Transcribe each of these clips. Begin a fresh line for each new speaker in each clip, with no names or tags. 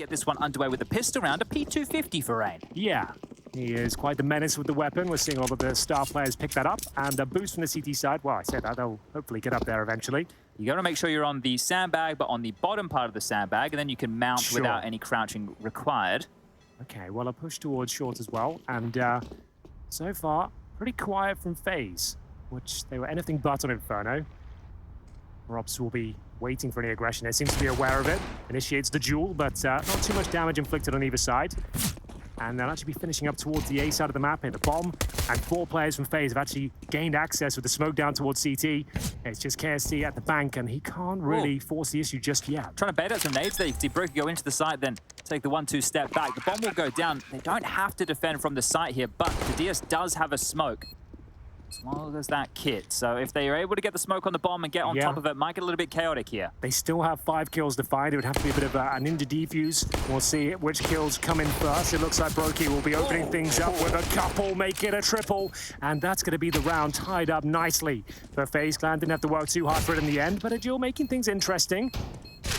get this one underway with a pistol round, a P250 for Rain.
Yeah, he is quite the menace with the weapon. We're seeing all of the star players pick that up. And a boost from the CT side. Well, I said that. They'll hopefully get up there eventually.
You got to make sure you're on the sandbag, but on the bottom part of the sandbag, and then you can mount without any crouching required.
Okay, well, a push towards short as well. And so far, pretty quiet from FaZe, which they were anything but on Inferno. Robs will be waiting for any aggression. They seems to be aware of it. Initiates the duel, but not too much damage inflicted on either side. And they'll actually be finishing up towards the A side of the map in the bomb. And 4 players from FaZe have actually gained access with the smoke down towards CT. It's just KST at the bank, and he can't really force the issue just yet.
Trying to bait out some nades there. You can see broky go into the site, then take the 1-2 step back. The bomb will go down. They don't have to defend from the site here, but the DS does have a smoke. As long as that kit. So if they are able to get the smoke on the bomb and get on top of it, might get a little bit chaotic here.
They still have 5 kills to find. It would have to be a bit of a ninja defuse. We'll see which kills come in first. It looks like broky will be opening things up with a couple, make it a triple. And that's going to be the round tied up nicely. The FaZe clan didn't have to work too hard for it in the end, but a duel making things interesting.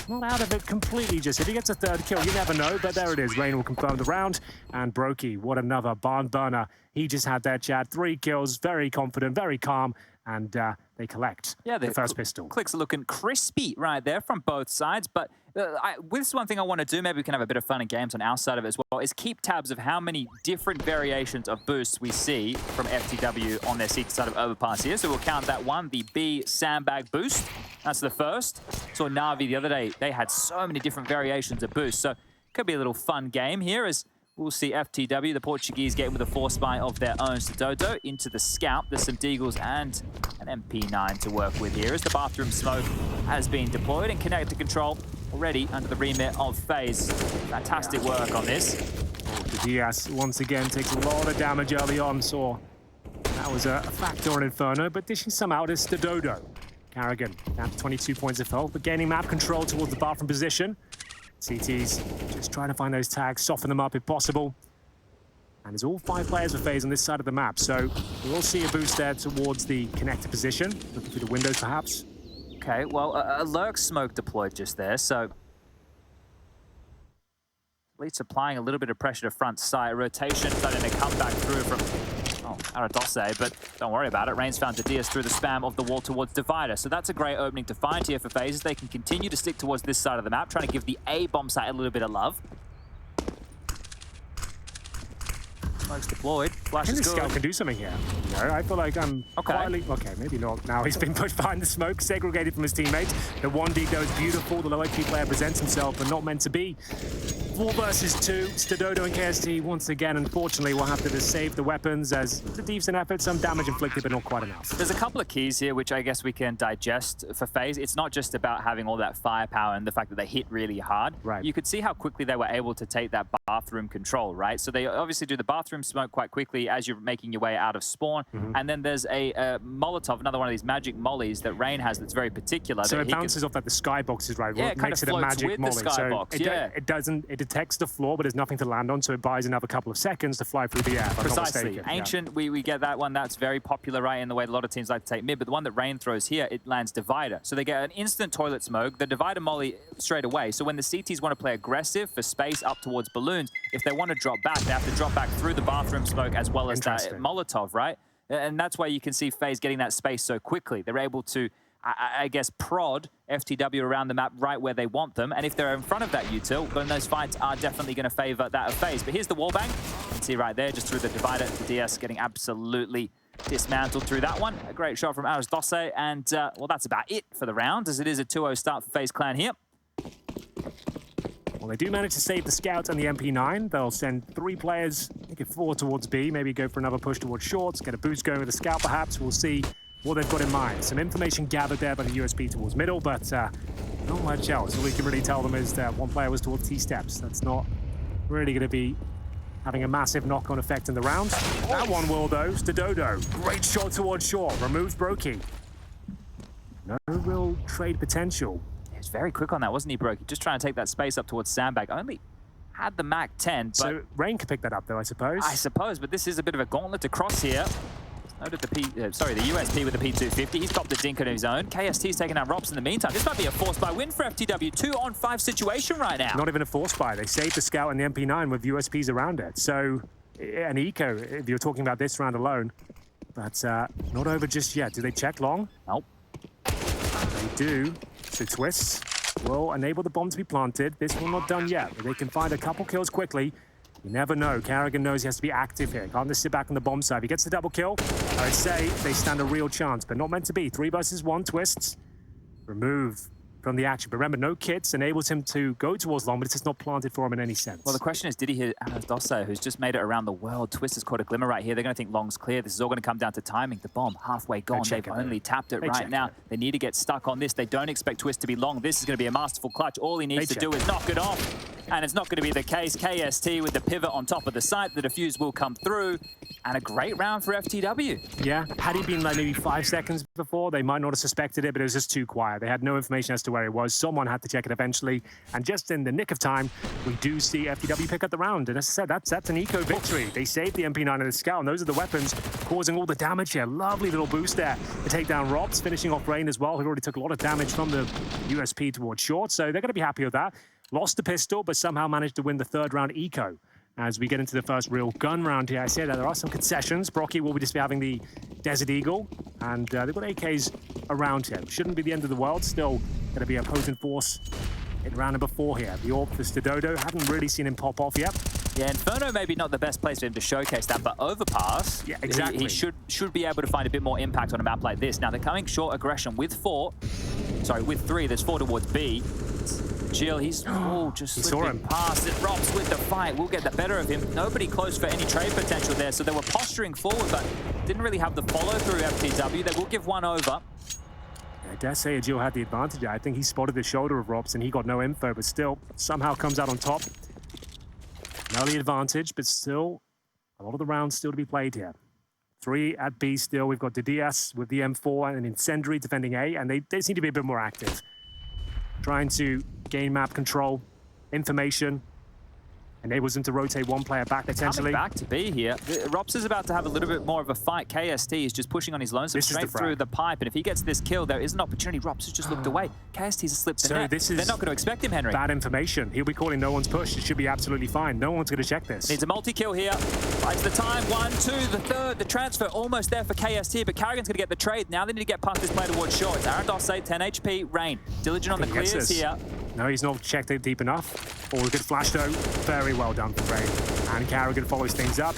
Not out of it completely just. If he gets a 3rd kill, you never know, but there it is. Rain will confirm the round. And broky, what another barn burner. He just had their chat. 3 kills, very confident, very calm, and they collect the first pistol.
Clicks are looking crispy right there from both sides, but this one thing I want to do, maybe we can have a bit of fun and games on our side of it as well, is keep tabs of how many different variations of boosts we see from FTW on their CT side of Overpass here. So we'll count that one, the B sandbag boost. That's the first. Saw Na'Vi the other day, they had so many different variations of boosts. So it could be a little fun game here as we'll see FTW, the Portuguese, getting with a force buy of their own stadodo into the Scout. There's some Deagles and an MP9 to work with here as the bathroom smoke has been deployed and connected control already under the remit of FaZe. Fantastic work on this.
The DS once again takes a lot of damage early on, so that was a factor on Inferno, but dishing some out is stadodo. karrigan down to 22 points of health, but gaining map control towards the bathroom position. CT's just trying to find those tags, soften them up if possible. And there's all 5 players for FaZe on this side of the map, so we'll see a boost there towards the connector position. Looking through the windows, perhaps.
Okay, well, a lurk smoke deployed just there, so at least applying a little bit of pressure to front side. Rotation starting to come back through from Aradose, but don't worry about it. Rain's found the DS through the spam of the wall towards Divider. So that's a great opening to find here for FaZe. They can continue to stick towards this side of the map, trying to give the A bomb site a little bit of love. Smoke's deployed. Flash is good.
Scout can do something here. You know, I feel like I'm quietly... Okay, maybe not. Now he's been pushed behind the smoke, segregated from his teammates. The 1D goes beautiful. The low HP player presents himself, but not meant to be. 4 versus 2. stadodo and KST once again, unfortunately, will have to just save the weapons as it's a decent effort. Some damage inflicted, but not quite enough.
There's a couple of keys here, which I guess we can digest for FaZe. It's not just about having all that firepower and the fact that they hit really hard.
Right.
You could see how quickly they were able to take that bathroom control, right? So they obviously do the bathroom smoke quite quickly as you're making your way out of spawn. And then there's a Molotov, another one of these magic mollies that Rain has that's very particular.
So it bounces off like the skyboxes, right?
Yeah, it kind of floats with the skybox,
It detects the floor, but there's nothing to land on, so it buys another couple of seconds to fly through the air.
Precisely. Ancient, we get that one. That's very popular, right, in the way a lot of teams like to take mid, but the one that Rain throws here, it lands Divider. So they get an instant toilet smoke, the Divider molly straight away. So when the CTs want to play aggressive for space up towards balloons, if they want to drop back, they have to drop back through the bathroom smoke as well as that Molotov, right? And that's why you can see FaZe getting that space so quickly. They're able to, I guess, prod FTW around the map right where they want them. And if they're in front of that util, then those fights are definitely going to favor that of FaZe. But here's the wallbang. You can see right there, just through the Divider, the DS getting absolutely dismantled through that one. A great shot from Aradose. And, well, that's about it for the round, as it is a 2-0 start for FaZe Clan here.
Well, they do manage to save the Scouts and the MP9. They'll send 3 players, make it 4 towards B, maybe go for another push towards shorts, get a boost going with the Scout perhaps. We'll see what they've got in mind. Some information gathered there by the USP towards middle, but not much else. All we can really tell them is that one player was towards T-steps. That's not really going to be having a massive knock-on effect in the round. That one will, though. stadodo, great shot towards short, removes broky. No real trade potential.
He was very quick on that, wasn't he, broky? Just trying to take that space up towards Sandbag. Only had the Mac 10, but...
So Rain could pick that up, though, I suppose.
I suppose, but this is a bit of a gauntlet to cross here. Noted the USP with the P250. He's popped the dink on his own. KST's taking out Rops in the meantime. This might be a force buy win for FTW. 2-on-5 situation right now.
Not even a force buy. They saved the Scout and the MP9 with USPs around it. So, an eco, if you're talking about this round alone. But not over just yet. Do they check long?
Nope.
They do. So Twists will enable the bomb to be planted. This one not done yet, but they can find a couple kills quickly. You never know. karrigan knows he has to be active here. Can't just sit back on the bomb side. If he gets the double kill, I would say they stand a real chance, but not meant to be. 3 versus 1, Twists. Remove from the action. But remember, no kits enables him to go towards long, but it's just not planted for him in any sense.
Well, the question is, did he hit Dossa, who's just made it around the world? Twist has caught a glimmer right here. They're going to think long's clear. This is all going to come down to timing. The bomb halfway gone. They've only tapped it right now. They need to get stuck on this. They don't expect Twist to be long. This is going to be a masterful clutch. All he needs to do is knock it off. And it's not going to be the case. KST with the pivot on top of the site. The defuse will come through. And a great round for FTW.
Yeah, had he been like maybe 5 seconds before, they might not have suspected it, but it was just too quiet. They had no information as to where he was. Someone had to check it eventually. And just in the nick of time, we do see FTW pick up the round. And as I said, that's an eco victory. They saved the MP9 and the Scout, and those are the weapons causing all the damage here. Lovely little boost there to take down Robs, finishing off Rain as well, who already took a lot of damage from the USP towards short. So they're going to be happy with that. Lost the pistol, but somehow managed to win the 3rd round eco. As we get into the first real gun round here, I say that there are some concessions. broky will just be having the Desert Eagle, and they've got AKs around here. Shouldn't be the end of the world. Still going to be a potent force in round number 4 here. The AWP for stadodo. Haven't really seen him pop off yet.
Yeah, Inferno maybe not the best place for him to showcase that, but Overpass,
yeah, exactly.
he should be able to find a bit more impact on a map like this. Now, they're coming short aggression with 3. There's 4 towards B. Jill, he's just slipping past it. Robs with the fight. We'll get the better of him. Nobody close for any trade potential there, so they were posturing forward, but didn't really have the follow-through FTW. They will give one over.
I dare say Jill had the advantage. I think he spotted the shoulder of Robs, and he got no info, but still somehow comes out on top. An early advantage, but still a lot of the rounds still to be played here. 3 at B still. We've got the DS with the M4 and Incendiary defending A, and they seem to be a bit more active. Trying to gain map control, information, enables him to rotate one player back potentially.
Coming back to B here. Rops is about to have a little bit more of a fight. KST is just pushing on his lonesome straight through the pipe, and if he gets this kill, there is an opportunity. Rops has just looked away. KST's slipped the net. They're not going to expect him, Henry.
Bad information. He'll be calling no one's push. It should be absolutely fine. No one's going to check this.
Needs a multi-kill here. Finds the time. 1, 2, the 3rd. The transfer almost there for KST, but karrigan's going to get the trade. Now they need to get past this player towards short. It's Dossa, 10 HP. Rain. Diligent on the clears here.
No, he's not checked it deep enough. All a good flash though. Very well done for Rain. And karrigan follows things up.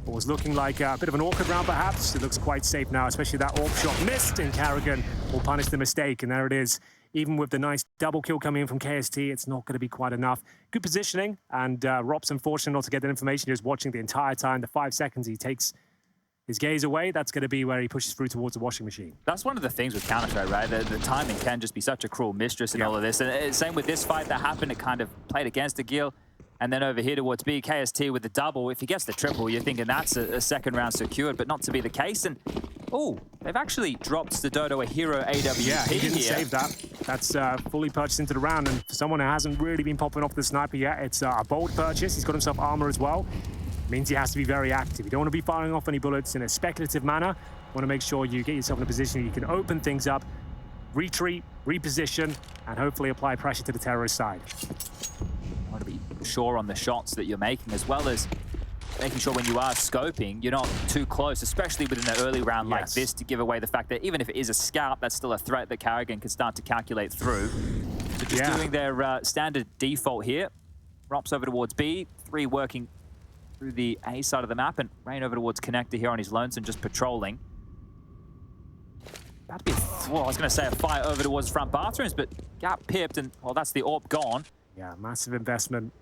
What was looking like a bit of an awkward round perhaps. It looks quite safe now, especially that AWP shot missed, and karrigan will punish the mistake. And there it is. Even with the nice double kill coming in from KST, it's not going to be quite enough. Good positioning, and Rob's unfortunate not to get that information. Just watching the entire time, the 5 seconds he takes his gaze away, that's going to be where he pushes through towards the washing machine.
That's one of the things with Counter-Strike, right? The timing can just be such a cruel mistress in all of this. And same with this fight that happened, it kind of played against the Gil. And then over here towards B, KST with the double. If he gets the triple, you're thinking that's a 2nd round secured, but not to be the case. And, they've actually dropped stadodo a hero AWP.
Yeah, he didn't
here.
save that. That's fully purchased into the round. And for someone who hasn't really been popping off the sniper yet, it's a bold purchase. He's got himself armor as well. Means he has to be very active. You don't want to be firing off any bullets in a speculative manner. You want to make sure you get yourself in a position where you can open things up, retreat, reposition, and hopefully apply pressure to the terrorist side.
You want to be sure on the shots that you're making, as well as making sure when you are scoping, you're not too close, especially within an early round like this, to give away the fact that even if it is a scout, that's still a threat that karrigan can start to calculate through. So just doing their standard default here. Rops over towards B, 3 working through the A side of the map, and Rain over towards connector here on his lonesome, just patrolling. About to be, I was going to say a fight over towards front bathrooms, but got pipped, and that's the AWP gone.
Yeah, massive investment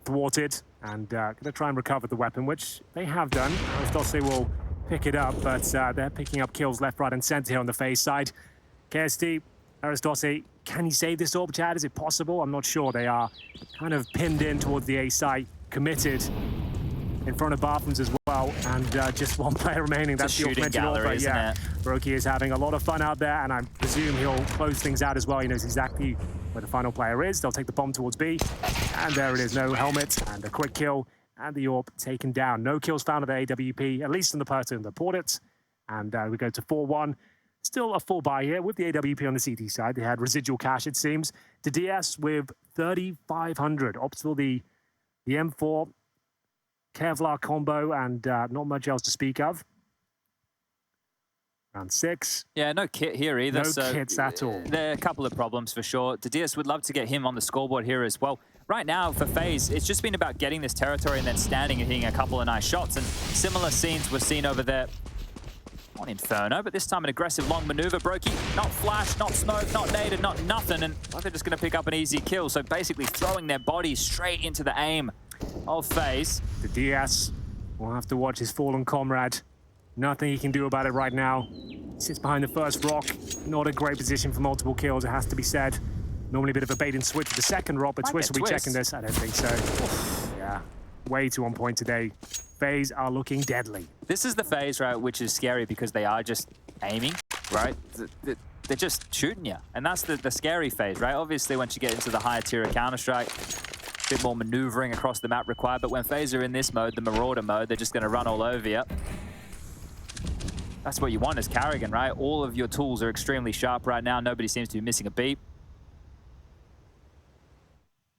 thwarted, and going to try and recover the weapon, which they have done. Dossa will pick it up, but they're picking up kills left, right, and center here on the FaZe side. KST, Dossa, can he save this AWP, Chad? Is it possible? I'm not sure. They are kind of pinned in towards the A site, committed in front of bathrooms as well, and just 1 player remaining. That's the
shooting gallery, isn't it?
broky is having a lot of fun out there, and I presume he'll close things out as well. He knows exactly where the final player is. They'll take the bomb towards B, and there it is. No helmet, and a quick kill, and the AWP taken down. No kills found at the AWP, at least in the person that bought it. And we go to 4-1. Still a full buy here with the AWP on the CT side. They had residual cash, it seems. To DS with 3,500. Opts the M4 Kevlar combo and not much else to speak of. Round 6.
Yeah, no kit here either.
No kits at all.
There are a couple of problems for sure. Didius would love to get him on the scoreboard here as well. Right now, for FaZe, it's just been about getting this territory and then standing and hitting a couple of nice shots. And similar scenes were seen over there on Inferno, but this time an aggressive long maneuver. broky, not flash, not smoke, not naded, not nothing. And they're just going to pick up an easy kill. So basically throwing their bodies straight into the aim of FaZe.
The DS will have to watch his fallen comrade. Nothing he can do about it right now. Sits behind the first rock. Not a great position for multiple kills, it has to be said. Normally a bit of a bait and switch with the second rock, but Twist will be checking this. I don't think so. Yeah, way too on point today. FaZe are looking deadly.
This is the FaZe, right, which is scary because they are just aiming, right? They're just shooting you. And that's the scary phase, right? Obviously, once you get into the higher tier of Counter-Strike, a bit more maneuvering across the map required. But when FaZe are in this mode, the Marauder mode, they're just going to run all over you. That's what you want as karrigan, right? All of your tools are extremely sharp right now. Nobody seems to be missing a beat.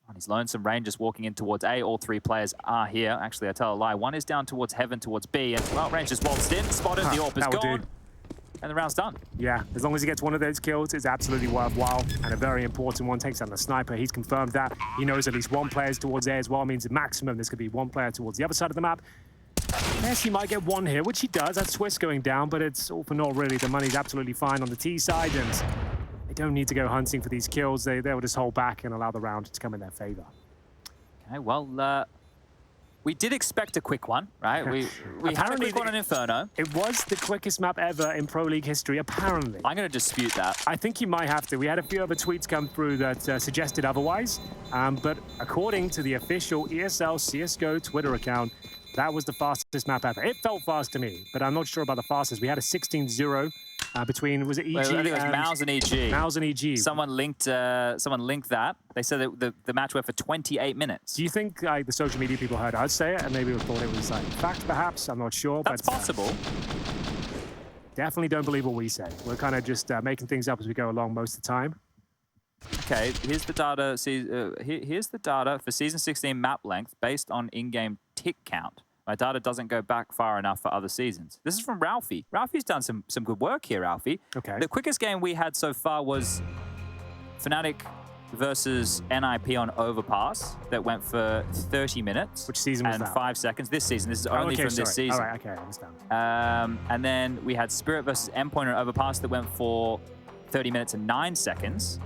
On his lonesome range, just walking in towards A. All three players are here. Actually, I tell a lie. One is down towards Heaven, towards B. And, well, range just waltzed in, spotted, the AWP is gone. And the round's done.
Yeah, as long as he gets one of those kills, it's absolutely worthwhile. And a very important one. Takes down the sniper. He's confirmed that. He knows at least one player is towards A as well. Means the maximum there's going to be one player towards the other side of the map. Yes, he might get one here, which he does. That's Twist going down, but it's all for naught, really. The money's absolutely fine on the T side, and they don't need to go hunting for these kills. They'll just hold back and allow the round to come in their favor.
Okay, well, we did expect a quick one, right? We had a quick one on Inferno.
It was the quickest map ever in Pro League history, apparently.
I'm going to dispute that.
I think you might have to. We had a few other tweets come through that suggested otherwise, but according to the official ESL CSGO Twitter account, that was the fastest map ever. It felt fast to me, but I'm not sure about the fastest. We had a 16-0 between, was it EG?
I think it was Mouse and EG.
Mouse and EG.
Someone linked that. They said that the match went for 28 minutes.
Do you think the social media people heard us say it and maybe thought it was fact, perhaps? I'm not sure.
That's possible.
Definitely don't believe what we say. We're kind of just making things up as we go along most of the time.
Okay, here's the data. Here's the data for Season 16 map length based on in-game tick count. My data doesn't go back far enough for other seasons. This is from Ralphie. Ralphie's done some good work here, Ralphie.
Okay.
The quickest game we had so far was Fnatic versus NIP on Overpass that went for 30 minutes.
Which season was
and
that?
5 seconds. This season. This is only from this season.
All right, okay, I understand.
And then we had Spirit versus Endpoint on Overpass that went for 30 minutes and 9 seconds.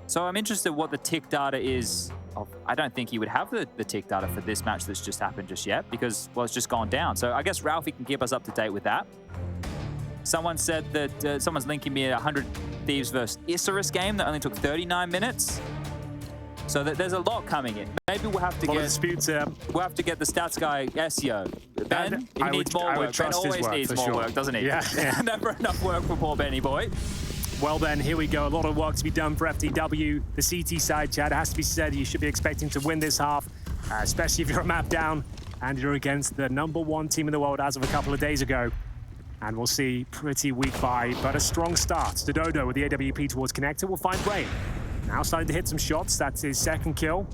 So I'm interested what the tick data is. I don't think you would have the tick data for this match that's just happened just yet because, well, it's just gone down. So I guess Ralphie can keep us up to date with that. Someone said that someone's linking me a 100 Thieves versus Isurus game that only took 39 minutes. So there's a lot coming in. Maybe we'll have to we'll have to get the stats guy SEO. Ben, he needs more work. Ben always needs more work, doesn't he?
Yeah.
Never enough work for poor Benny boy.
Well then, here we go. A lot of work to be done for FTW. The CT side, Chad, has to be said, you should be expecting to win this half, especially if you're a map down and you're against the #1 team in the world as of a couple of days ago. And we'll see pretty weak buy, but a strong start. Stadodo with the AWP towards Connector will find Rain. Now starting to hit some shots. That's his second kill.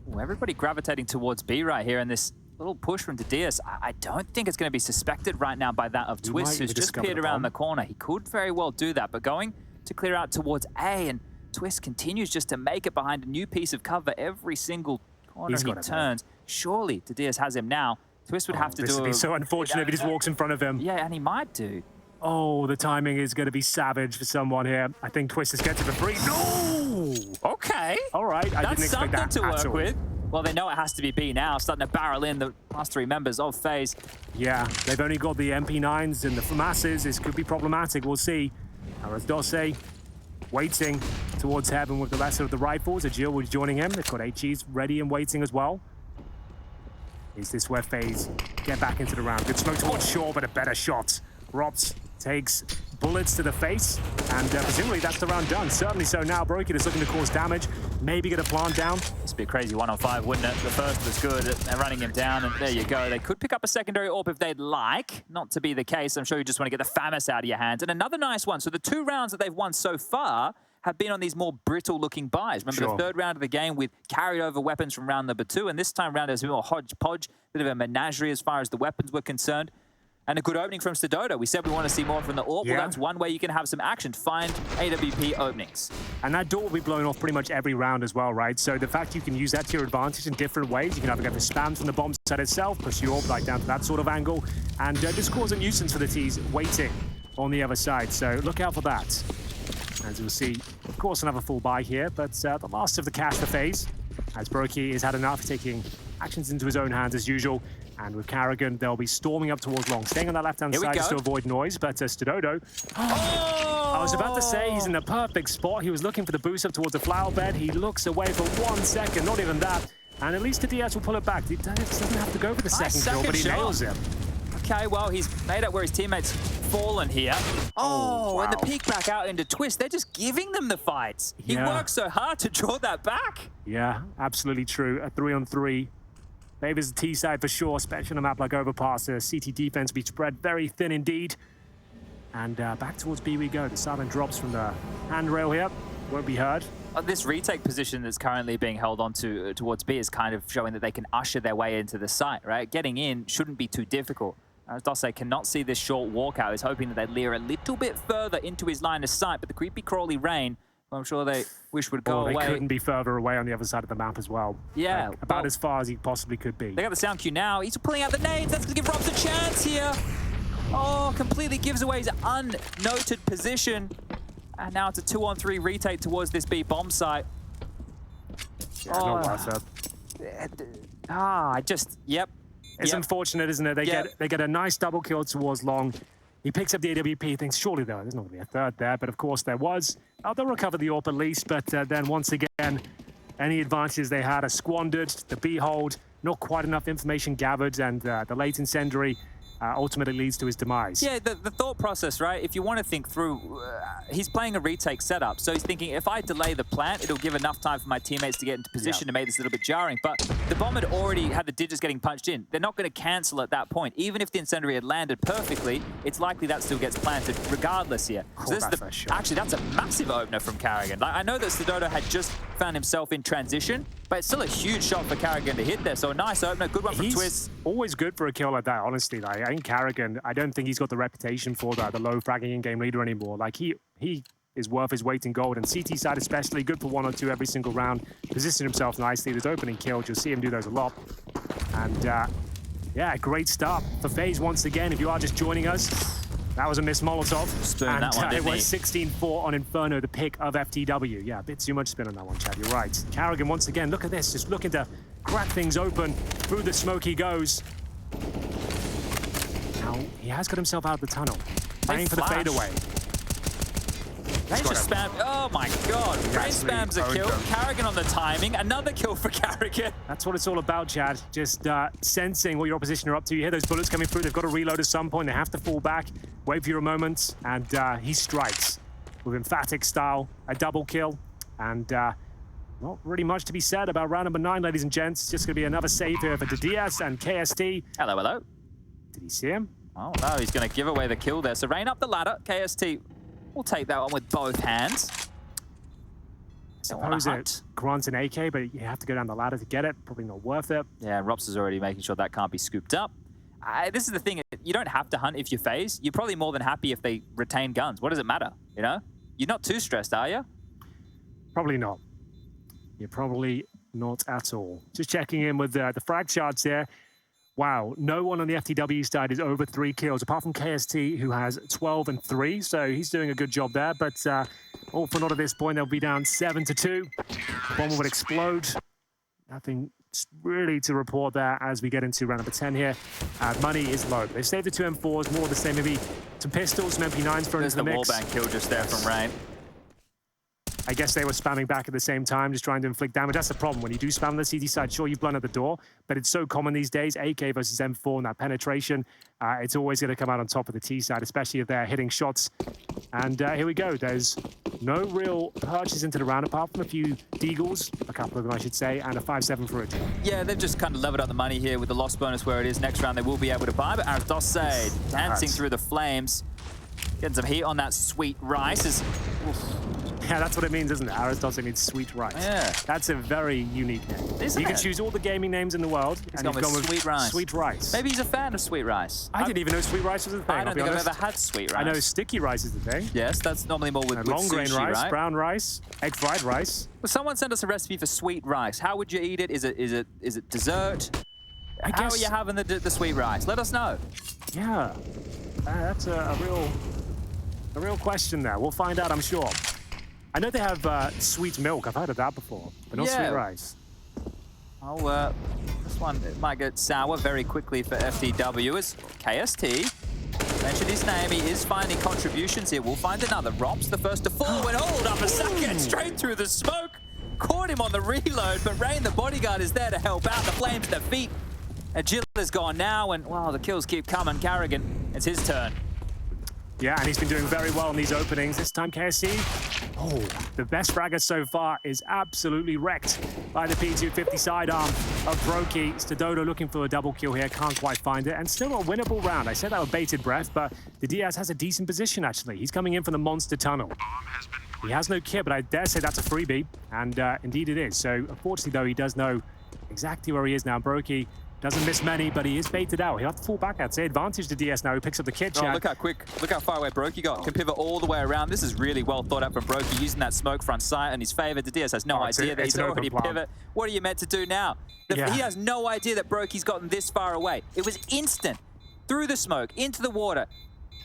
Ooh, everybody gravitating towards B right here, and this little push from Didius, I don't think it's going to be suspected right now by that of Twist, who's just peered around the corner. He could very well do that, but going to clear out towards A, and Twist continues just to make it behind a new piece of cover every single corner he turns. Surely Didius has him now. Twist would have to do it.
This would be so unfortunate if he just walks in front of him.
Yeah, and he might do.
Oh, the timing is going to be savage for someone here. I think Twist is getting the free. No!
Okay.
All right, I didn't expect that
to
at
work
all.
with. Well, they know it has to be B now, starting to barrel in the last 3 members of FaZe.
Yeah, they've only got the MP9s and the FAMASs. This could be problematic. We'll see. Aras waiting towards Heaven with the lesser of the rifles. Agil was joining him. They've got HEs ready and waiting as well. Is this where FaZe get back into the round? Good smoke towards Shaw, but a better shot. Rops takes bullets to the face, and presumably that's the round done. Certainly so now. broky is looking to cause damage, maybe get a plant down.
Just be a crazy 1-on-5, wouldn't it? The first was good. They're running him down, and there you go. They could pick up a secondary AWP if they'd like. Not to be the case. I'm sure you just want to get the FAMAS out of your hands. And another nice one. So the 2 rounds that they've won so far have been on these more brittle-looking buys. Remember the 3rd round of the game with carried over weapons from round number 2, and this time round there's a more hodgepodge, bit of a menagerie as far as the weapons were concerned. And a good opening from stadodo. We said we want to see more from the AWP. Well, that's one way you can have some action. Find AWP openings. And
that door will be blown off pretty much every round as well, right? So the fact you can use that to your advantage in different ways. You can either go for spams from the bomb side itself, push your AWP like down to that sort of angle, and just cause a nuisance for the T's waiting on the other side. So look out for that. As you'll see, of course, another full buy here, but the last of the cash for FaZe, as broky has had enough, taking actions into his own hands as usual. And with karrigan, they'll be storming up towards long, staying on that left-hand side just to avoid noise. But stadodo, I was about to say he's in the perfect spot. He was looking for the boost up towards the flower bed. He looks away for 1 second, not even that. And at least the DS will pull it back. He doesn't have to go for the second kill, but he nails him.
Okay, well, he's made up where his teammates fallen here. Oh, wow. And the peek back out into Twist, they're just giving them the fights. He worked so hard to draw that back.
Yeah, absolutely true. A 3-on-3. Favors the T side for sure, especially on a map like Overpass. The CT defense be spread very thin indeed. And back towards B we go. The silent drops from the handrail here. Won't be heard.
This retake position that's currently being held on to towards B is kind of showing that they can usher their way into the site, right? Getting in shouldn't be too difficult. As Dosse cannot see this short walkout. He's hoping that they'd leer a little bit further into his line of sight, but the creepy crawly rain, I'm sure they wish would go away.
They couldn't be further away on the other side of the map as well.
Yeah.
Like, about as far as he possibly could be.
They got the sound cue now. He's pulling out the nades. That's going to give Robs a chance here. Oh, completely gives away his unnoted position. And now it's a 2-on-3 retake towards this B bomb site.
Yeah, not worth
it. Yep.
It's unfortunate, isn't it? They get a nice double kill towards long. He picks up the AWP, thinks, surely there's not going to be a 3rd there, but of course there was. They'll recover the AWP at least, but then once again, any advantages they had are squandered. The B hold, not quite enough information gathered, and the late incendiary ultimately leads to his demise.
Yeah, the thought process, right? If you want to think through, he's playing a retake setup, so he's thinking, if I delay the plant, it'll give enough time for my teammates to get into position to make this a little bit jarring. But the bomb had already had the digits getting punched in. They're not going to cancel at that point. Even if the incendiary had landed perfectly, it's likely that still gets planted regardless here. So this is actually, that's a massive opener from karrigan. Like, I know that stadodo had just found himself in transition, but it's still a huge shot for karrigan to hit there. So a nice opener, good one from Twist.
Always good for a kill like that, honestly. Like, I think karrigan, I don't think he's got the reputation for the low fragging in-game leader anymore. Like, he is worth his weight in gold, and CT side especially, good for 1 or 2 every single round. Positioned himself nicely. There's opening kills. You'll see him do those a lot. And yeah, great start for FaZe once again. If you are just joining us, that was a missed Molotov.
And that one,
it was 16-4 on Inferno, the pick of FTW. Yeah, a bit too much spin on that one, Chad. You're right. karrigan, once again, look at this. Just looking to crack things open. Through the smoke he goes. Now, he has got himself out of the tunnel. Playing for the fadeaway.
They just spammed. Oh my god. Rain spams a kill. karrigan on the timing. Another kill for karrigan.
That's what it's all about, Chad. Just sensing what your opposition are up to. You hear those bullets coming through. They've got to reload at some point. They have to fall back, wait for your moment, and he strikes with emphatic style. A double kill. And not really much to be said about round number 9, ladies and gents. It's just going to be another save here for DS and KST.
Hello, hello.
Did he see him?
Oh no, he's going to give away the kill there. So Rain up the ladder. KST will take that one with both hands.
Suppose it grants an AK, but you have to go down the ladder to get it. Probably not worth it.
Yeah, Robs is already making sure that can't be scooped up. This is the thing. You don't have to hunt if you FaZe. You're probably more than happy if they retain guns. What does it matter? You know? You're not too stressed, are you?
Probably not. You're probably not at all. Just checking in with the frag charts here. Wow, no one on the FTW side is over 3 kills, apart from KST, who has 12 and 3, so he's doing a good job there. But all for naught at this point, they'll be down 7-2. The bomb would explode. Nothing really to report there as we get into round number 10 here. Money is low. They've saved the 2 M4s, more of the same, maybe some pistols, some MP9s thrown into the mix.
There's the wallbang kill just there from Rain.
I guess they were spamming back at the same time, just trying to inflict damage. That's the problem. When you do spam on the CT side, sure, you've blown at the door, but it's so common these days. AK versus M4 and that penetration, it's always going to come out on top of the T side, especially if they're hitting shots. And here we go. There's no real purchase into the round, apart from a few deagles, a couple of them, I should say, and a 5-7 for it.
Yeah, they've just kind of leveled up the money here with the loss bonus where it is. Next round, they will be able to buy, but Aradose dancing through the flames. Getting some heat on that sweet rice.
Yeah, that's what it means, isn't it? Aradose means sweet rice.
Yeah.
That's a very unique name. You can choose all the gaming names in the world.
He's gone with sweet rice.
Sweet rice.
Maybe he's a fan of sweet rice.
I didn't even know sweet rice was a thing.
I don't think I've ever had sweet rice.
I know sticky rice is the thing.
Yes, that's normally more with
long grain
sushi,
rice,
right?
brown rice, egg fried rice.
Well, someone sent us a recipe for sweet rice. How would you eat it? Is it dessert? How are you having the sweet rice? Let us know.
Yeah, that's a real question there. We'll find out, I'm sure. I know they have sweet milk. I've heard of that before, but not sweet rice.
Oh, this one it might get sour very quickly for FTW. As KST mentioned his name, he is finding contributions here. We'll find another. Rops the first to fall. Went hold up a second, straight through the smoke. Caught him on the reload, but Rain, the bodyguard, is there to help out. The flames at their feet. Agil is gone now, and wow, the kills keep coming. karrigan, it's his turn.
Yeah, and he's been doing very well in these openings. This time, KSC, the best fragger so far is absolutely wrecked by the P250 sidearm of broky. Stadodo looking for a double kill here, can't quite find it, and still a winnable round. I said that with bated breath, but the Diaz has a decent position, actually. He's coming in from the monster tunnel. He has no kit, but I dare say that's a freebie, and indeed it is. So, unfortunately, though, he does know exactly where he is now. broky doesn't miss many, but he is baited out. He'll have to fall back, I'd say. Advantage to DS now, who picks up the kit.
Oh, look how quick, look how far away broky got. Can pivot all the way around. This is really well thought out from broky, using that smoke front sight in his favor. The DS has no idea that he's already pivot. What are you meant to do now? He has no idea that broky's gotten this far away. It was instant. Through the smoke, into the water,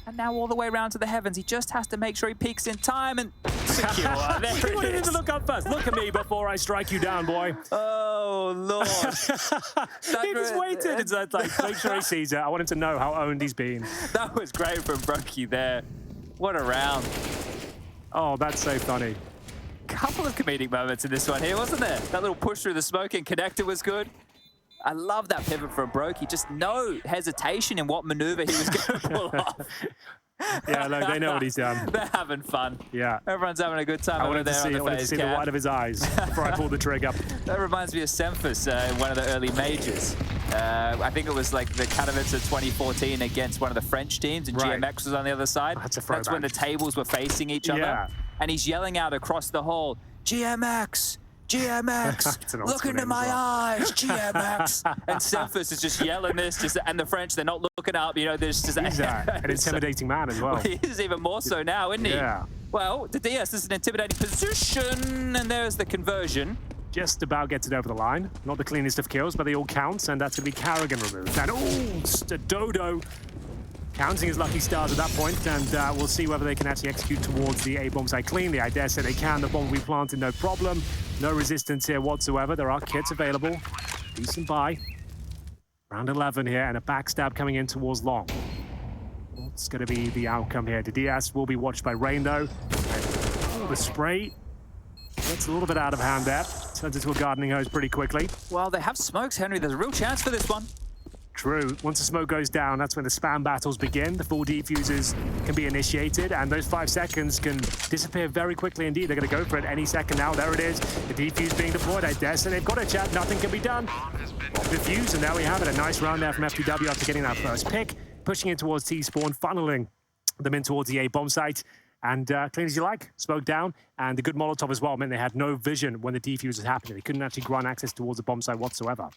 and now all the way around to the heavens. He just has to make sure he peaks in time and secure.
There you wanted him to look up first. Look at me before I strike you down, boy.
Oh, Lord.
He just waited. It's like, make sure he sees it. I want him to know how owned he's been.
That was great from broky there. What a round.
Oh, that's so funny.
Couple of comedic moments in this one here, wasn't there? That little push through the smoke and connector was good. I love that pivot from broky. Just no hesitation in what maneuver he was going to pull off.
Yeah, look, they know what he's done.
They're having fun.
Yeah.
Everyone's having a good time over there on the FaZe.
I wanted to see the white of his eyes before I pulled the trigger.
That reminds me of Semphis in one of the early majors. I think it was like the Katowice of 2014 against one of the French teams, and GMX was on the other side. That's when the tables were facing each other.
Yeah.
And he's yelling out across the hall, GMX! GMX, look into my eyes, GMX. And Semphis is just yelling this, and the French, they're not looking up, you know, there's just...
He's an intimidating man as well.
He is even more so now, isn't he?
Yeah.
Well, the DS is an intimidating position, and there's the conversion.
Just about gets it over the line. Not the cleanest of kills, but they all count, and that's going to be karrigan removed. And Stadodo counting his lucky stars at that point, and we'll see whether they can actually execute towards the A bomb site cleanly. I dare say they can. The bomb will be planted, no problem. No resistance here whatsoever. There are kits available. Decent buy. Round 11 here, and a backstab coming in towards long. What's going to be the outcome here? The DS will be watched by Rain, though. Oh, the spray gets a little bit out of hand there. Turns into a gardening hose pretty quickly.
Well, they have smokes, Henry. There's a real chance for this one.
True. Once the smoke goes down, that's when the spam battles begin. The full defusers can be initiated, and those 5 seconds can disappear very quickly indeed. They're going to go for it any second now. There it is. The defuse being deployed. I dare say they've got a chat. Nothing can be done. Defuse, and there we have it. A nice round there from FTW after getting that first pick. Pushing in towards T-spawn, funneling them in towards the A bomb site. And clean as you like, smoke down, and the good Molotov as well meant they had no vision when the defuse was happening. They couldn't actually grant access towards the bomb site whatsoever.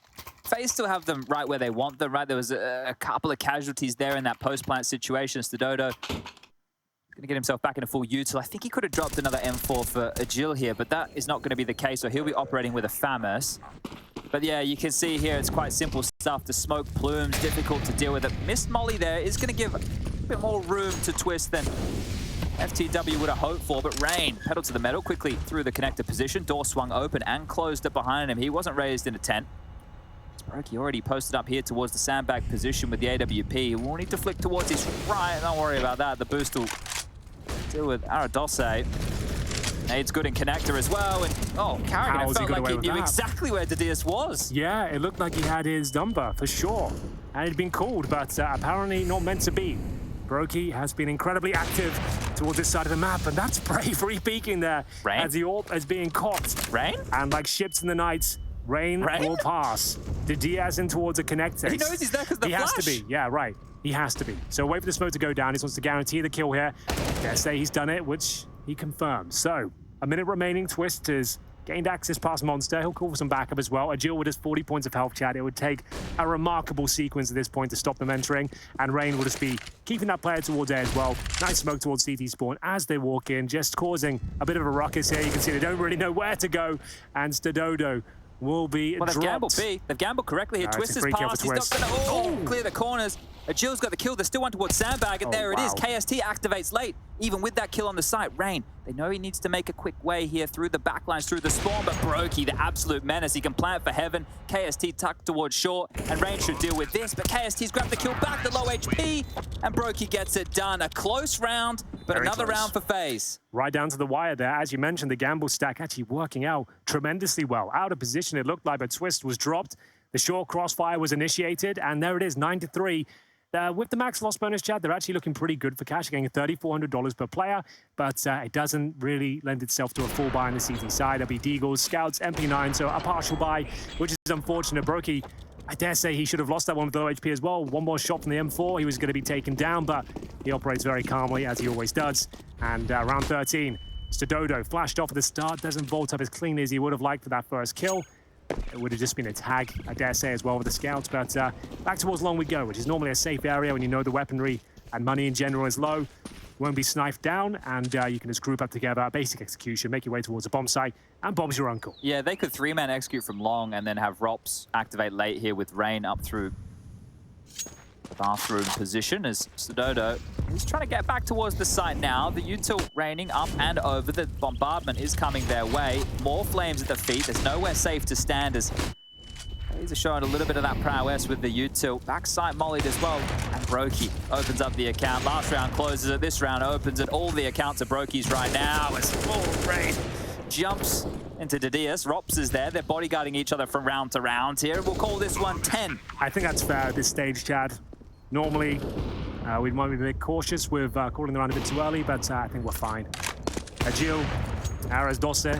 FaZe still have them right where they want them, right? There was a couple of casualties there in that post-plant situation. Stadodo going to get himself back in a full util. I think he could have dropped another M4 for Agil here, but that is not going to be the case, so he'll be operating with a FAMAS. But yeah, you can see here it's quite simple stuff. The smoke plumes, difficult to deal with. It. Missed Molly there is going to give a bit more room to twist than FTW would have hoped for, but Rain pedaled to the metal quickly through the connector position. Door swung open and closed it behind him. He wasn't raised in a tent. broky already posted up here towards the sandbag position with the AWP. We'll need to flick towards his right. Don't worry about that. The boost will deal with Aradose. Nade's good in connector as well, and karrigan, it felt like he knew exactly where Didius was.
Yeah, it looked like he had his number, for sure. And he'd been called, but apparently not meant to be. broky has been incredibly active towards this side of the map, and that's bravery peeking there.
Rain?
As the AWP is being caught.
Rain?
And like ships in the night, Rain will pass. The Diaz in towards a connector.
He knows he's there because the flash.
He has to be, yeah, right. He has to be. So wait for the smoke to go down. He wants to guarantee the kill here. Dare say he's done it, which he confirms. So, a minute remaining. Twist has gained access past Monster. He'll call for some backup as well. Agil with just 40 points of health, Chad. It would take a remarkable sequence at this point to stop them entering. And Rain will just be keeping that player towards A as well. Nice smoke towards CT spawn as they walk in, just causing a bit of a ruckus here. You can see they don't really know where to go. And stadodo will be dropped.
They've gambled B. They've gambled correctly here. Twist is past. He's not going to clear the corners. Agil's got the kill. There's still one towards Sandbag, and there it is. KST activates late, even with that kill on the site. Rain, they know he needs to make a quick way here through the backlines, through the spawn, but broky, the absolute menace. He can plant for heaven. KST tucked towards short, and Rain should deal with this, but KST's grabbed the kill back, the low HP, and broky gets it done. A close round, but very another close round for FaZe.
Right down to the wire there. As you mentioned, the gamble stack actually working out tremendously well. Out of position, it looked like, but Twist was dropped. The short crossfire was initiated, and there it is, 9-3. With the max loss bonus, Chad, they're actually looking pretty good for cash, getting $3,400 per player, but it doesn't really lend itself to a full buy on the CT side. There'll be Deagles, Scouts, MP9, so a partial buy, which is unfortunate. broky, I dare say he should have lost that one with low HP as well. One more shot from the M4, he was going to be taken down, but he operates very calmly, as he always does. And round 13, stadodo flashed off at the start, doesn't vault up as cleanly as he would have liked for that first kill. It would have just been a tag, I dare say, as well with the scouts. But back towards long we go, which is normally a safe area when you know the weaponry and money in general is low. You won't be sniped down, and you can just group up together, basic execution, make your way towards a bomb site, and Bob's your uncle.
Yeah, they could three-man execute from long and then have Rops activate late here with Rain up through bathroom position as stadodo is trying to get back towards the site now. The util raining up and over. The bombardment is coming their way. More flames at the feet. There's nowhere safe to stand as these are showing a little bit of that prowess with the util. Backside mollied as well. And broky opens up the account. Last round closes it. This round opens it. All the accounts are broky's right now as full Rain jumps into Didius. Rops is there. They're bodyguarding each other from round to round here. We'll call this one 10.
I think that's fair at this stage, Chad. Normally, we might be a bit cautious with calling the round a bit too early, but I think we're fine. Agil, Aras Dosse.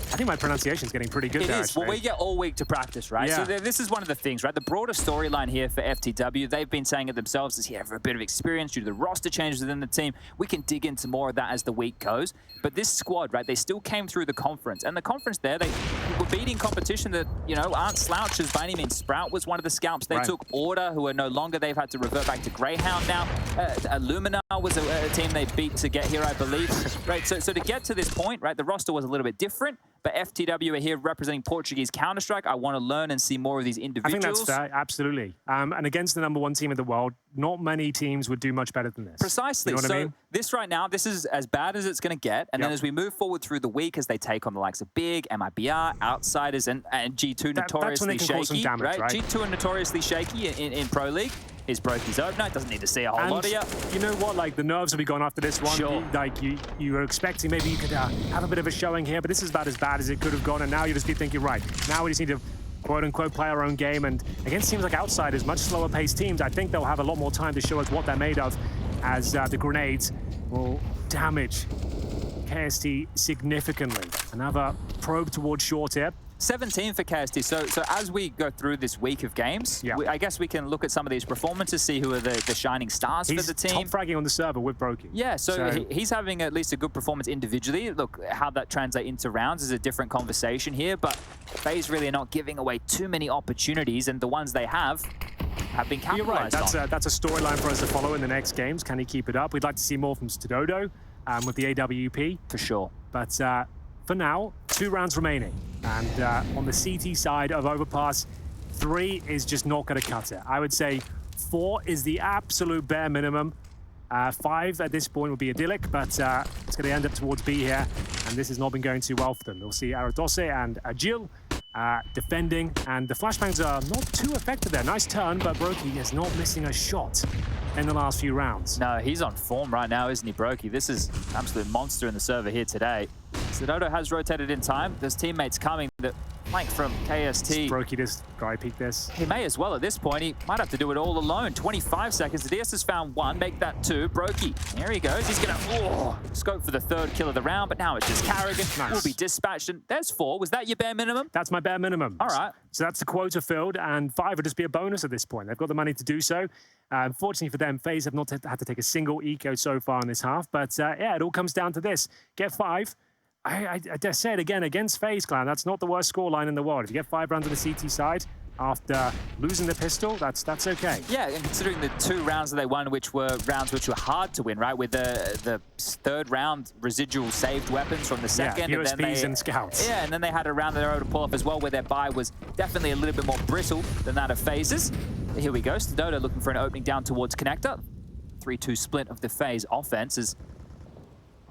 I think my pronunciation is getting pretty good there.
It is. Well, we get all week to practice, right?
Yeah.
So this is one of the things, right? The broader storyline here for FTW, they've been saying it themselves, is here for a bit of experience due to the roster changes within the team. We can dig into more of that as the week goes. But this squad, right, they still came through the conference. And the conference there, they were beating competition that, you know, aren't slouches by any means. Sprout was one of the scalps. They took Order, who are no longer. They've had to revert back to Greyhound now. Illumina was a team they beat to get here, I believe. Right, so to get to this point, right, the roster was a little bit different. But FTW are here representing Portuguese Counter-Strike. I want to learn and see more of these individuals.
I think that's fair, absolutely. And against the #1 team in the world, not many teams would do much better than this.
Precisely.
You know what I mean?
This right now, this is as bad as it's going to get. And then as we move forward through the week, as they take on the likes of Big, MIBR, Outsiders, and G2 notoriously shaky. Damage, right? G2 are notoriously shaky in Pro League. His broky's opener. It doesn't need to see a whole lot of you.
You know what? Like, the nerves will be gone after this one.
Sure.
You were expecting maybe you could have a bit of a showing here, but this is about as bad as it could have gone. And now you just be thinking, right, now we just need to quote-unquote play our own game. And against teams like Outsiders, much slower-paced teams, I think they'll have a lot more time to show us what they're made of, as the grenades will damage KST significantly. Another probe towards short here.
17 for KST. So as we go through this week of games, I guess we can look at some of these performances, see who are the shining stars for the team.
He's top fragging on the server with broky.
Yeah, so he's having at least a good performance individually. Look, how that translates into rounds is a different conversation here, but FaZe really are not giving away too many opportunities, and the ones they have been capitalized on.
You're right. That's a storyline for us to follow in the next games. Can he keep it up? We'd like to see more from stadodo with the AWP.
For sure.
But for now, 2 rounds remaining. And on the CT side of Overpass, 3 is just not going to cut it. I would say 4 is the absolute bare minimum. 5 at this point would be idyllic, but it's going to end up towards B here. And this has not been going too well for them. We'll see Aradose and Agil defending. And the flashbangs are not too effective there. Nice turn, but broky is not missing a shot in the last few rounds.
No, he's on form right now, isn't he, broky? This is an absolute monster in the server here today. stadodo has rotated in time. There's teammates coming that flank from KST.
broky just dry peek this.
He may as well at this point. He might have to do it all alone. 25 seconds. The DS has found one. Make that two. broky. There he goes. He's going to scope for the third kill of the round, but now it's just karrigan.
Nice.
Will be dispatched. And there's 4. Was that your bare minimum?
That's my bare minimum.
All right.
So that's the quota filled, and 5 would just be a bonus at this point. They've got the money to do so. Unfortunately for them, FaZe have not had to take a single eco so far in this half, but yeah, it all comes down to this. Get 5. I dare say it again, against FaZe Clan, that's not the worst scoreline in the world. If you get 5 rounds on the CT side, after losing the pistol, that's okay.
Yeah, and considering the 2 rounds that they won, which were rounds which were hard to win, right? With the third round residual saved weapons from the second.
Yeah,
and then
USPs and scouts.
Yeah, and then they had a round that they were able to pull off as well, where their buy was definitely a little bit more brittle than that of FaZe's. Here we go, stadodo looking for an opening down towards connector. 3-2 split of the FaZe offense is...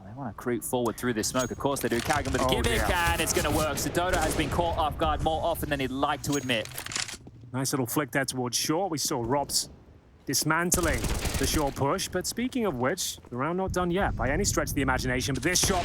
They want to creep forward through this smoke. Of course they do. karrigan with a gimmick, and it's going to work. stadodo has been caught off guard more often than he'd like to admit.
Nice little flick there towards short. We saw Robs dismantling the short push. But speaking of which, the round not done yet by any stretch of the imagination. But this shot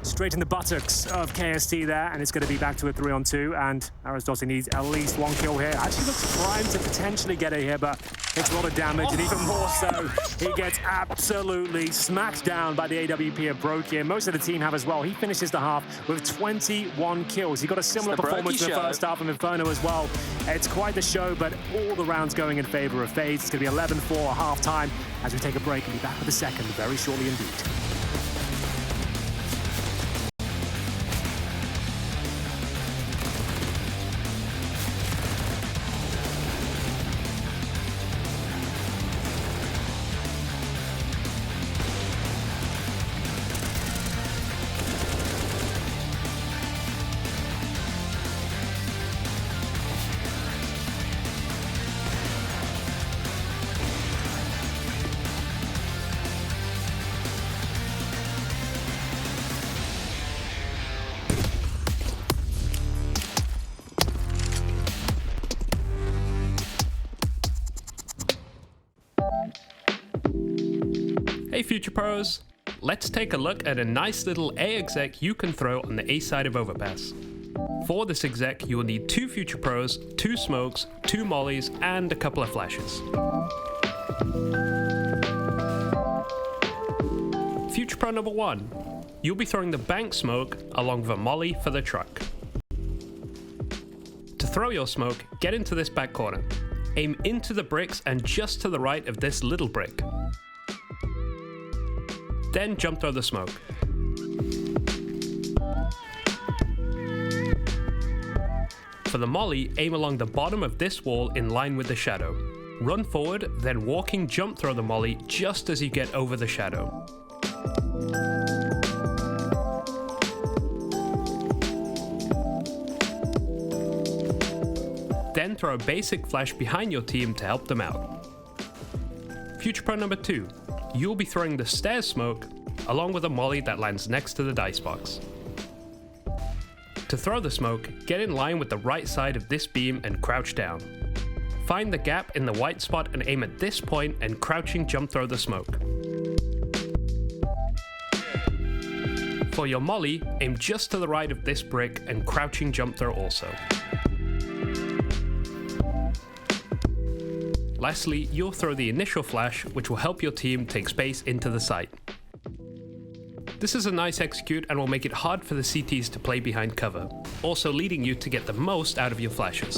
straight in the buttocks of KST there, and it's going to be back to a 3-on-2. And Arizdotti needs at least 1 kill here. Actually looks primed to potentially get it here, but takes a lot of damage, and even more so, he gets absolutely smacked down by the AWP of broky, and most of the team have as well. He finishes the half with 21 kills. He got a similar performance in the first half of Inferno as well. It's quite the show, but all the rounds going in favor of FaZe. It's going to be 11-4 at half-time as we take a break and be back with the second very shortly indeed.
Hey Future Pros, let's take a look at a nice little A exec you can throw on the A side of Overpass. For this exec you will need 2 Future Pros, 2 smokes, 2 mollies and a couple of flashes. Future Pro number 1, you'll be throwing the bank smoke along with a molly for the truck. To throw your smoke, get into this back corner. Aim into the bricks and just to the right of this little brick. Then jump throw the smoke. For the molly, aim along the bottom of this wall in line with the shadow. Run forward, then walking jump throw the molly just as you get over the shadow. Then throw a basic flash behind your team to help them out. Future Pro number 2. You'll be throwing the stairs smoke along with a molly that lands next to the dice box. To throw the smoke, get in line with the right side of this beam and crouch down. Find the gap in the white spot and aim at this point and crouching jump throw the smoke. For your molly, aim just to the right of this brick and crouching jump throw also. Lastly, you'll throw the initial flash, which will help your team take space into the site. This is a nice execute and will make it hard for the CTs to play behind cover, also leading you to get the most out of your flashes.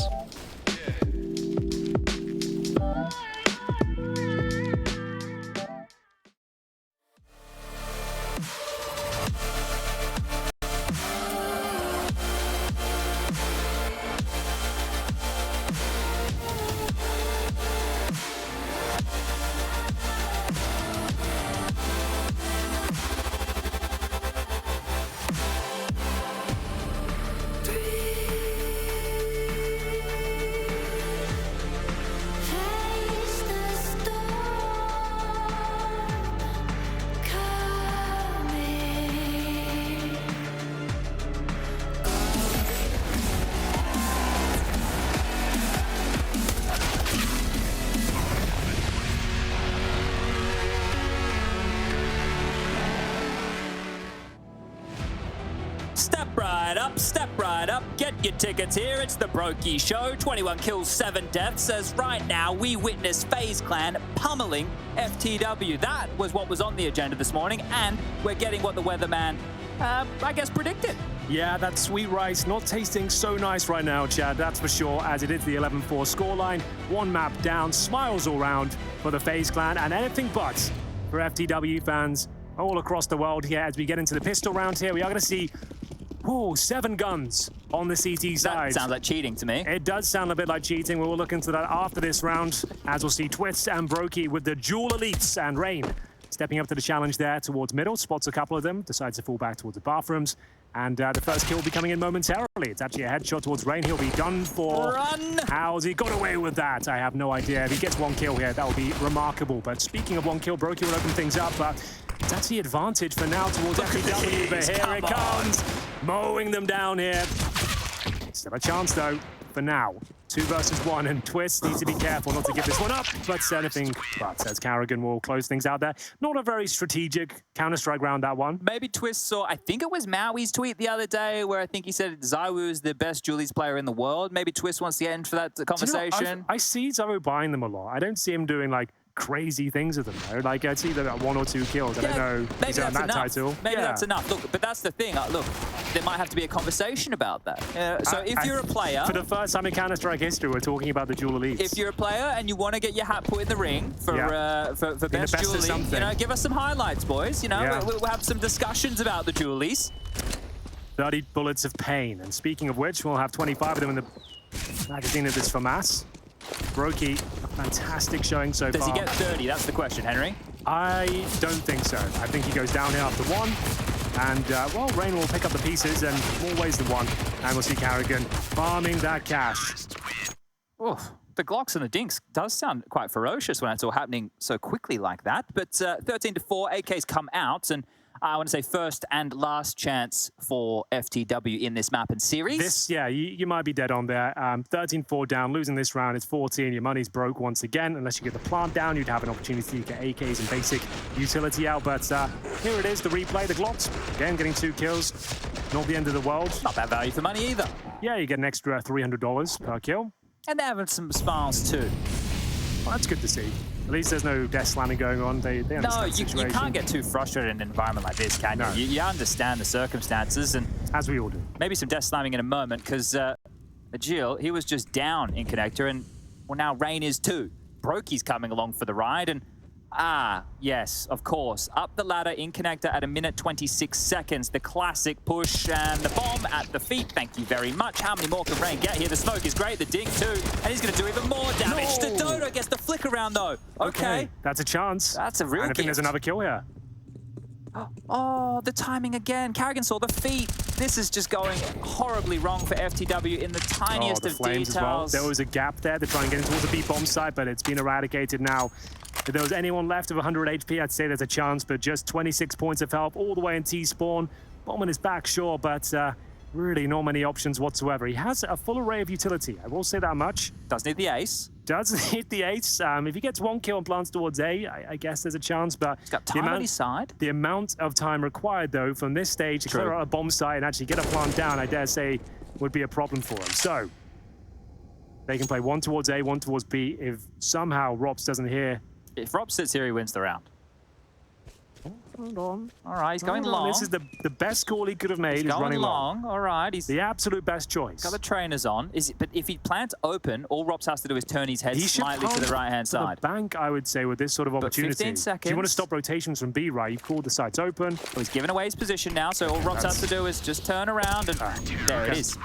right up, step right up, get your tickets here. It's the Broky Show. 21 kills, 7 deaths. As right now we witness FaZe Clan pummeling FTW. That was what was on the agenda this morning, and we're getting what the weatherman, I guess, predicted.
Yeah, that sweet rice not tasting so nice right now, Chad, that's for sure, as it is the 11-4 scoreline. One map down, smiles all round for the FaZe Clan, and anything but for FTW fans all across the world here. As we get into the pistol round here, we are going to see 7 guns on the CT side.
That sounds like cheating to me.
It does sound a bit like cheating. We'll look into that after this round, as we'll see Twist and broky with the dual elites, and Rain stepping up to the challenge there towards middle, spots a couple of them, decides to fall back towards the bathrooms, and the first kill will be coming in momentarily. It's actually a headshot towards Rain. He'll be done for.
Run!
How's he got away with that? I have no idea. If he gets 1 kill here, that will be remarkable. But speaking of 1 kill, broky will open things up, but it's actually advantage for now towards FTW, but here it comes. Mowing them down here. Still a chance, though, for now. 2 versus 1, and Twist needs to be careful not to give this one up, but anything but, as karrigan will close things out there. Not a very strategic Counter-Strike round, that one.
Maybe Twist saw, I think it was Maui's tweet the other day, where I think he said Zywoo is the best Julie's player in the world. Maybe Twist wants to get into that conversation.
You know, I see Zywoo buying them a lot. I don't see him doing, like, crazy things with them, though. Like, I'd see that 1 or 2 kills. I don't know.
Maybe that's
that
enough.
title.
Maybe that's enough. Look, but that's the thing. Look, there might have to be a conversation about that. So if you're a player,
for the first time in Counter-Strike history, we're talking about the dual elites.
If you're a player and you want to get your hat put in the ring for best Julie, you know, give us some highlights, boys. You know, we'll have some discussions about the Julies.
30 bullets of pain, and speaking of which, we'll have 25 of them in the magazine of this FAMAS. broky, a fantastic showing so far.
Does he get 30? That's the question, Henry.
I don't think so. I think he goes down here after 1. And, well, Rain will pick up the pieces, and more ways than one. And we'll see karrigan farming that cash.
Oof. The Glocks and the Dinks does sound quite ferocious when it's all happening so quickly like that. But 13-4, AK's come out, and I want to say first and last chance for FTW in this map and series.
This, yeah, you might be dead on there. 13-4 down, losing this round. It's 14. Your money's broke once again. Unless you get the plant down, you'd have an opportunity to get AKs and basic utility out. But here it is, the replay. The Glocks, again, getting 2 kills. Not the end of the world.
Not bad value for money either.
Yeah, you get an extra $300 per kill.
And they're having some smiles too.
Well, that's good to see. At least there's no death slamming going on. They understand the situation.
You can't get too frustrated in an environment like this, can you?
No.
You understand the circumstances, and
as we all do.
Maybe some death slamming in a moment, because Agil, he was just down in connector, and well, now Rain is too. broky's coming along for the ride, and yes, of course. Up the ladder in connector at 1:26. The classic push and the bomb at the feet. Thank you very much. How many more can Rain get here? The smoke is great, the dink too, and he's going to do even more damage. Stadodo gets the flick around though. Okay.
That's a chance.
That's a real
I think there's another kill here.
Oh, the timing again. karrigan saw the feet. This is just going horribly wrong for FTW in the tiniest of details.
As well. There was a gap there to try and get into the B-bomb site, but it's been eradicated now. If there was anyone left of 100 HP, I'd say there's a chance, but just 26 points of health all the way in T-spawn. Bomb on his back, sure, but really not many options whatsoever. He has a full array of utility, I will say that much.
Does need the ace.
Does need the ace. If he gets 1 kill and plants towards A, I guess there's a chance, but
he's got time on his side.
The amount of time required, though, from this stage to clear out a bomb site and actually get a plant down, I dare say, would be a problem for him. So, they can play 1 towards A, 1 towards B. If somehow Robs doesn't hear...
If Rob sits here, he wins the round.
Hold on.
All right, he's going long.
This is the best call he could have made.
He's
running long.
All right, he's
the absolute best choice.
Got the trainers on. But if he plants open, all Robs has to do is turn his head slightly to the right-hand side.
The bank, I would say, with this sort of opportunity.
15 seconds.
If you want to stop rotations from B, right? You've called the sites open.
Well, he's given away his position now, so all Robs has to do is just turn around, and there it is.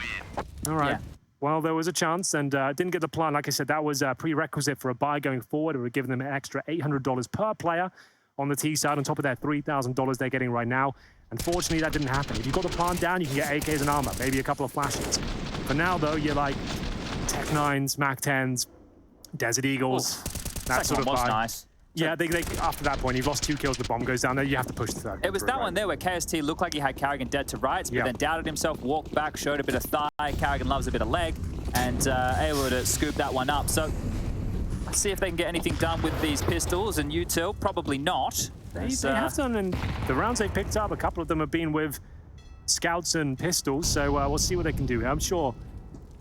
All right.
Yeah.
Well, there was a chance, and didn't get the plan. Like I said, that was a prerequisite for a buy going forward. It would have given them an extra $800 per player on the T side, on top of that $3,000 they're getting right now. Unfortunately, that didn't happen. If you've got the plant down, you can get AKs and armor, maybe a couple of flashes. For now, though, you're like Tech 9s, Mac 10s, Desert Eagles, that sort of
was
vibe.
Nice.
Yeah, they after that point, you've lost 2 kills, the bomb goes down there, you have to push the third.
It was that one there where KST looked like he had karrigan dead to rights, but then doubted himself, walked back, showed a bit of thigh. karrigan loves a bit of leg, and able to scoop that one up. So let's see if they can get anything done with these pistols, and util, probably not.
They have done, and the rounds they've picked up, a couple of them have been with scouts and pistols, so we'll see what they can do here. I'm sure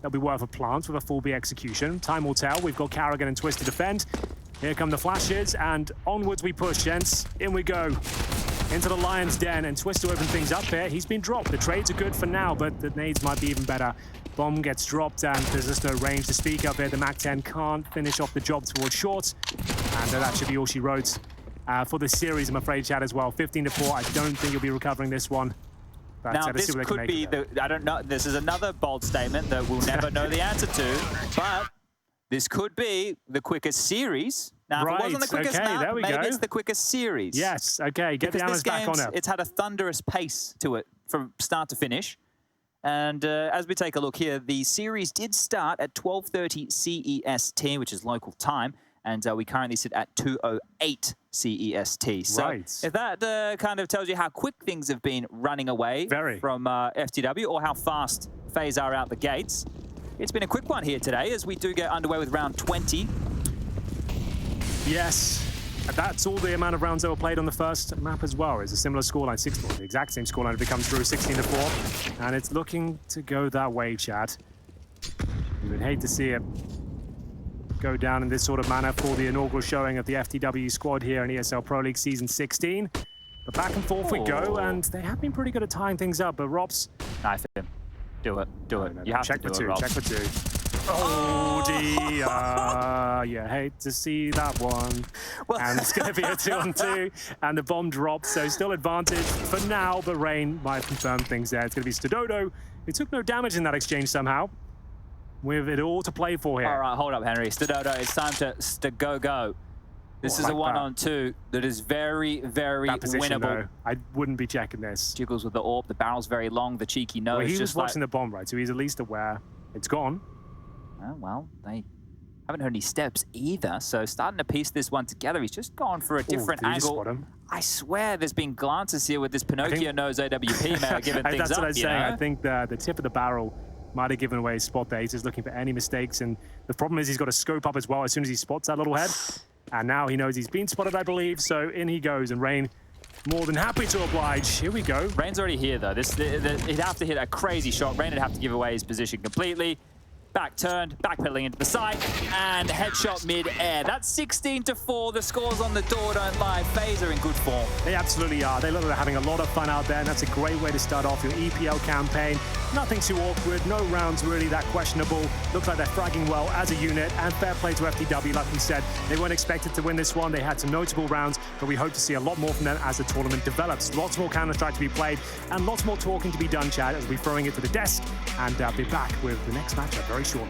they'll be worth a plant with a full B execution. Time will tell. We've got karrigan and Twist to defend. Here come the flashes, and onwards we push, gents. In we go. Into the Lion's Den, and Twist to open things up here. He's been dropped. The trades are good for now, but the nades might be even better. Bomb gets dropped, and there's just no range to speak of here. The MAC-10 can't finish off the job towards short, and that should be all she wrote for this series, I'm afraid, Chad, as well. 15-4. I don't think you'll be recovering this one. But
now, this could be I don't know. This is another bold statement that we'll never know the answer to, but this could be the quickest series. Now, if it wasn't the quickest map, maybe it's the quickest series.
Yes, okay, get the hammers back on it.
It's had a thunderous pace to it from start to finish. And as we take a look here, the series did start at 12:30 CEST, which is local time, and we currently sit at 2:08 CEST. So if that kind of tells you how quick things have been running away from FTW, or how fast FaZe are out the gates, it's been a quick one here today as we do get underway with round 20.
Yes, that's all the amount of rounds that were played on the first map as well. It's a similar scoreline, the exact same scoreline if it comes through, 16-4. And it's looking to go that way, Chad. You would hate to see it go down in this sort of manner for the inaugural showing of the FTW squad here in ESL Pro League Season 16. But back and forth we go, and they have been pretty good at tying things up, but Robs...
Knife him. Do it. Do it. You have
check
to do
for
it,
two.
Rob.
Check for two. Oh, dear. You hate to see that one. Well, and it's going to be a 2-on-2, and the bomb drops, so still advantage for now, but Rain might have confirmed things there. It's going to be stadodo. He took no damage in that exchange somehow, with it all to play for here.
All right, hold up, Henry. stadodo, it's time to go. This is a 1-on-2 that is very, very winnable.
Though, I wouldn't be checking this.
Jiggles with the AWP, the barrel's very long, the cheeky nose.
Well, he was watching the bomb, right, so he's at least aware it's gone.
Oh, well, they haven't heard any steps either, so starting to piece this one together. He's just gone for a different angle. I swear there's been glances here with this Pinocchio nose AWP, man, giving things up.
That's what I'm saying. I think the tip of the barrel might have given away his spot there. He's just looking for any mistakes, and the problem is he's got to scope up as well as soon as he spots that little head. And now he knows he's been spotted, I believe, so in he goes, and Rain more than happy to oblige. Here we go.
Rain's already here, though. He'd have to hit a crazy shot. Rain would have to give away his position completely. Back turned, backpedaling into the side, and headshot mid-air. That's 16-4. The scores on the door don't lie. FaZe are in good form.
They absolutely are. They look like they're having a lot of fun out there, and that's a great way to start off your EPL campaign. Nothing too awkward, no rounds really that questionable. Looks like they're fragging well as a unit, and fair play to FTW. Like we said, they weren't expected to win this one. They had some notable rounds, but we hope to see a lot more from them as the tournament develops. Lots more Counter-Strike to be played, and lots more talking to be done, Chad, as we're throwing it to the desk, and be back with the next matchup very shortly.